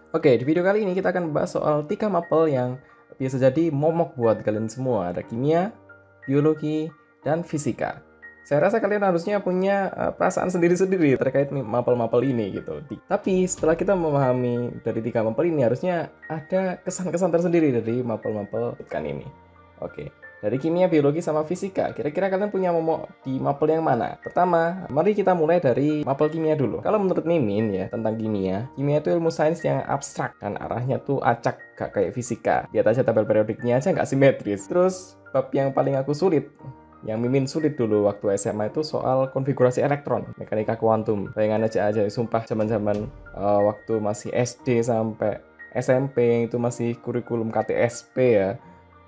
Oke, di video kali ini kita akan membahas soal 3 mapel yang bisa jadi momok buat kalian semua. Ada kimia, biologi, dan fisika. Saya rasa kalian harusnya punya perasaan sendiri-sendiri terkait mapel-mapel ini gitu. Tapi setelah kita memahami dari 3 mapel ini, harusnya ada kesan-kesan tersendiri dari mapel-mapel kan ini. Oke, dari kimia, biologi, sama fisika, kira-kira kalian punya momok di mapel yang mana? Pertama, mari kita mulai dari mapel kimia dulu. Kalau menurut Mimin ya, tentang kimia itu ilmu sains yang abstrak dan arahnya tuh acak, gak kayak fisika. Lihat aja tabel periodiknya aja nggak simetris. Terus, bab yang paling aku sulit, yang Mimin sulit dulu waktu SMA itu soal konfigurasi elektron, mekanika kuantum. Bayangan aja, sumpah zaman-zaman waktu masih SD sampai SMP itu masih kurikulum KTSP ya.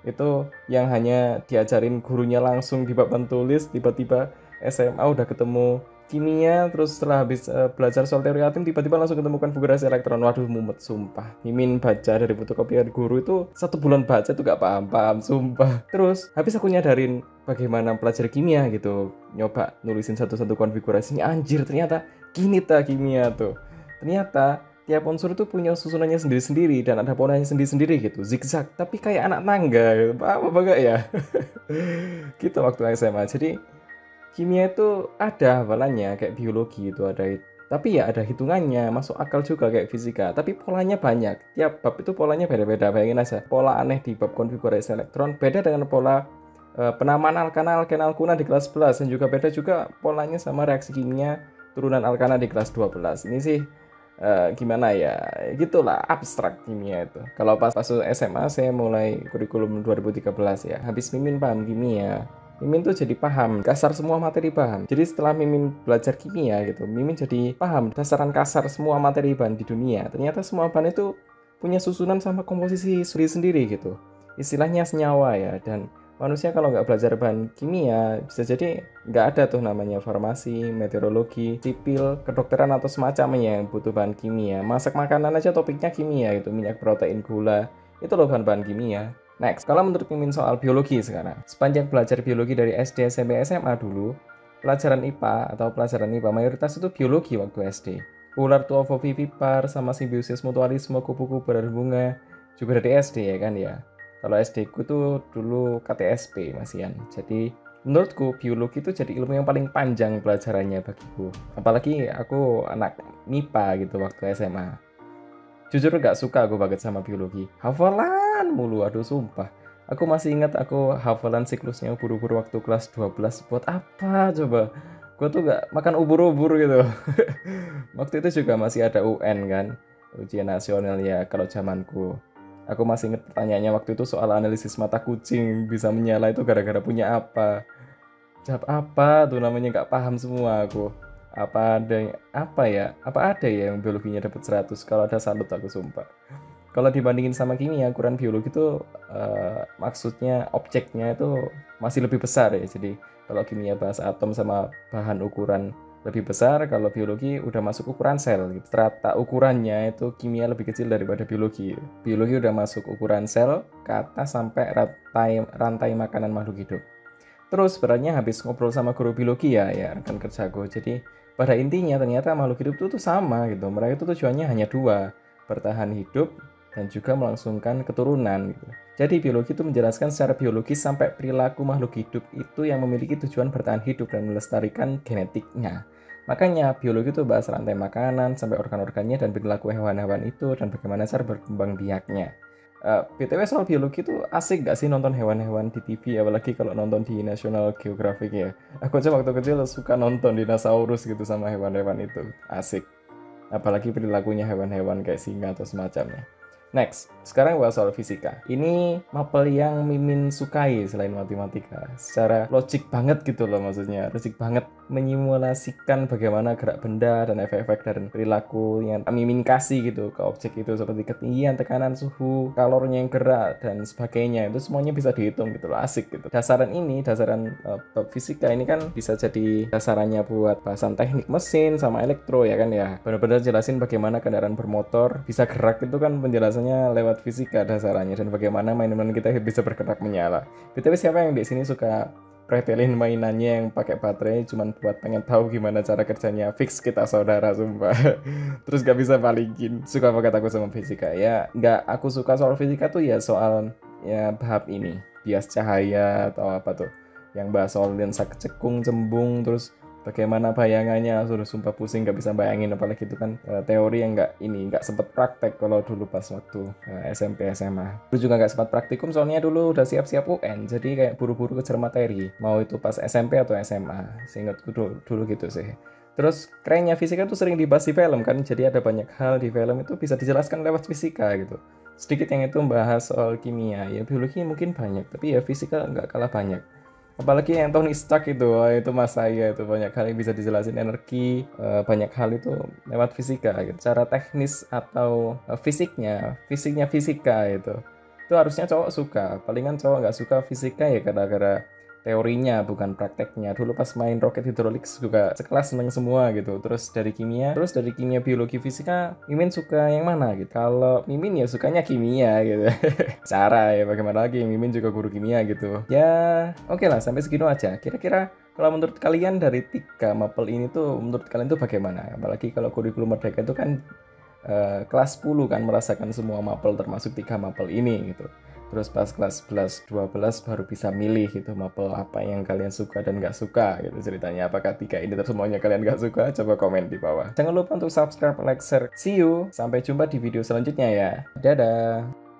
Itu yang hanya diajarin gurunya langsung di papan tulis, tiba-tiba SMA udah ketemu kimia, terus setelah habis belajar soal teori atom tiba-tiba langsung ketemu konfigurasi elektron. Waduh, mumet sumpah. Mimin baca dari fotokopian guru itu 1 bulan baca tuh gak paham-paham sumpah. Terus habis aku nyadarin bagaimana pelajari kimia gitu, nyoba nulisin satu-satu konfigurasinya, anjir ternyata gini kimia tuh. Ternyata tiap unsur itu punya susunannya sendiri-sendiri dan ada polanya sendiri-sendiri gitu, zigzag, tapi kayak anak tangga gitu. Apa enggak ya? Gitu waktu SMA. Jadi kimia itu ada hafalannya kayak biologi itu ada, tapi ya ada hitungannya, masuk akal juga kayak fisika, tapi polanya banyak. Tiap bab itu polanya beda-beda. Bayangin aja, pola aneh di bab konfigurasi elektron beda dengan pola penamaan alkana alkenal kuna di kelas 11, dan juga beda juga polanya sama reaksi kimia turunan alkana di kelas 12. Ini sih gimana ya, gitulah, abstrak kimia itu. Kalau pas SMA saya mulai kurikulum 2013 ya, habis Mimin paham kimia, Mimin tuh jadi paham kasar semua materi bahan. Jadi setelah Mimin belajar kimia gitu, Mimin jadi paham dasaran kasar semua materi bahan di dunia. Ternyata semua bahan itu punya susunan sama komposisi sendiri-sendiri gitu. Istilahnya senyawa ya, dan manusia kalau nggak belajar bahan kimia, bisa jadi nggak ada tuh namanya farmasi, meteorologi, sipil, kedokteran, atau semacamnya yang butuh bahan kimia. Masak makanan aja topiknya kimia gitu, minyak, protein, gula, itu loh bahan-bahan kimia. Next, kalau menurut Mimin soal biologi sekarang. Sepanjang belajar biologi dari SD, SMP, SMA dulu, pelajaran IPA atau pelajaran IPA mayoritas itu biologi waktu SD. Ular tuh ovovivipar, sama simbiosis mutualisme, kupu-kupu berbunga, juga dari SD ya kan ya. Kalau SD ku tuh dulu KTSP masihan. Jadi menurutku biologi itu jadi ilmu yang paling panjang pelajarannya bagiku. Apalagi aku anak MIPA gitu waktu SMA. Jujur gak suka aku banget sama biologi. Hafalan mulu, aduh sumpah. Aku masih ingat aku hafalan siklusnya ubur-ubur waktu kelas 12. Buat apa coba? Gue tuh gak makan ubur-ubur gitu. Waktu itu juga masih ada UN kan, ujian nasional ya kalau zamanku. Aku masih ingat pertanyaannya waktu itu soal analisis mata kucing bisa menyala itu gara-gara punya apa. Jawab apa tuh namanya, nggak paham semua aku. Apa ada ya yang biologinya dapat 100? Kalau ada salut aku sumpah. Kalau dibandingin sama kimia, ukuran biologi itu maksudnya objeknya itu masih lebih besar ya. Jadi kalau kimia bahas atom sama bahan ukuran lebih besar, kalau biologi udah masuk ukuran sel gitu. Strata ukurannya itu kimia lebih kecil daripada biologi. Biologi udah masuk ukuran sel ke atas sampai rantai makanan makhluk hidup. Terus sebenarnya habis ngobrol sama guru biologi ya rekan kerjaku. Jadi pada intinya ternyata makhluk hidup itu tuh sama gitu. Mereka itu tujuannya hanya 2, bertahan hidup dan juga melangsungkan keturunan gitu. Jadi biologi itu menjelaskan secara biologis sampai perilaku makhluk hidup itu yang memiliki tujuan bertahan hidup dan melestarikan genetiknya. Makanya biologi itu bahas rantai makanan sampai organ-organnya dan perilaku hewan-hewan itu dan bagaimana cara berkembang biaknya. BTW soal biologi itu asik gak sih nonton hewan-hewan di TV, apalagi kalau nonton di National Geographic ya. Aku aja waktu kecil suka nonton dinosaurus gitu sama hewan-hewan itu, asik. Apalagi perilakunya hewan-hewan kayak singa atau semacamnya. Next, sekarang bahas soal fisika. Ini mapel yang Mimin sukai selain matematika. Secara logik banget gitu loh, maksudnya logik banget menyimulasikan bagaimana gerak benda dan efek-efek dan perilaku yang Mimin kasih gitu ke objek itu, seperti ketinggian, tekanan, suhu, kalornya yang gerak dan sebagainya. Itu semuanya bisa dihitung gitu loh, asik gitu. Dasaran fisika ini kan bisa jadi dasarannya buat bahasan teknik mesin sama elektro ya kan ya. Benar-benar jelasin bagaimana kendaraan bermotor bisa gerak, itu kan penjelasan lewat fisika dasarannya, dan bagaimana mainan kita bisa bergerak menyala. BTW siapa yang di sini suka pretelin mainannya yang pakai baterai cuman buat pengen tahu gimana cara kerjanya. Fix kita saudara, sumpah. Terus gak bisa balikin. Suka banget aku sama fisika. Ya, nggak aku suka soal fisika tuh ya soal ya bab ini. Bias cahaya atau apa tuh. Yang bahas soal lensa kecekung, cembung, terus bagaimana bayangannya, sumpah pusing gak bisa bayangin, apalagi itu kan teori yang nggak sempet praktek kalau dulu pas waktu SMP SMA. Dulu juga nggak sempat praktikum soalnya dulu udah siap-siap UN, jadi kayak buru-buru kejar materi, mau itu pas SMP atau SMA, seingatku dulu gitu sih. Terus kerennya fisika tuh sering dibahas di film kan, jadi ada banyak hal di film itu bisa dijelaskan lewat fisika gitu. Sedikit yang itu membahas soal kimia, ya biologi mungkin banyak, tapi ya fisika nggak kalah banyak. Apalagi yang Tony Stark itu, wah, itu mas saya itu banyak hal yang bisa dijelasin energi, banyak hal itu lewat fisika gitu. Cara teknis atau fisiknya fisika itu harusnya cowok suka. Palingan cowok nggak suka fisika ya gara-gara teorinya bukan prakteknya. Dulu pas main roket hidrolik juga sekelas seneng semua gitu. Terus dari kimia biologi fisika, Mimin suka yang mana gitu? Kalau Mimin ya sukanya kimia gitu. Cara ya bagaimana lagi, Mimin juga guru kimia gitu. Ya oke lah, sampai segitu aja. Kira-kira kalau menurut kalian dari 3 mapel ini tuh menurut kalian tuh bagaimana? Apalagi kalau kurikulum merdeka itu kan kelas 10 kan merasakan semua mapel termasuk 3 mapel ini gitu. Terus pas kelas 11, 12 baru bisa milih gitu mapel apa yang kalian suka dan nggak suka gitu ceritanya. Apakah 3 ini semuanya kalian nggak suka? Coba komen di bawah. Jangan lupa untuk subscribe, like, share. See you. Sampai jumpa di video selanjutnya ya. Dadah.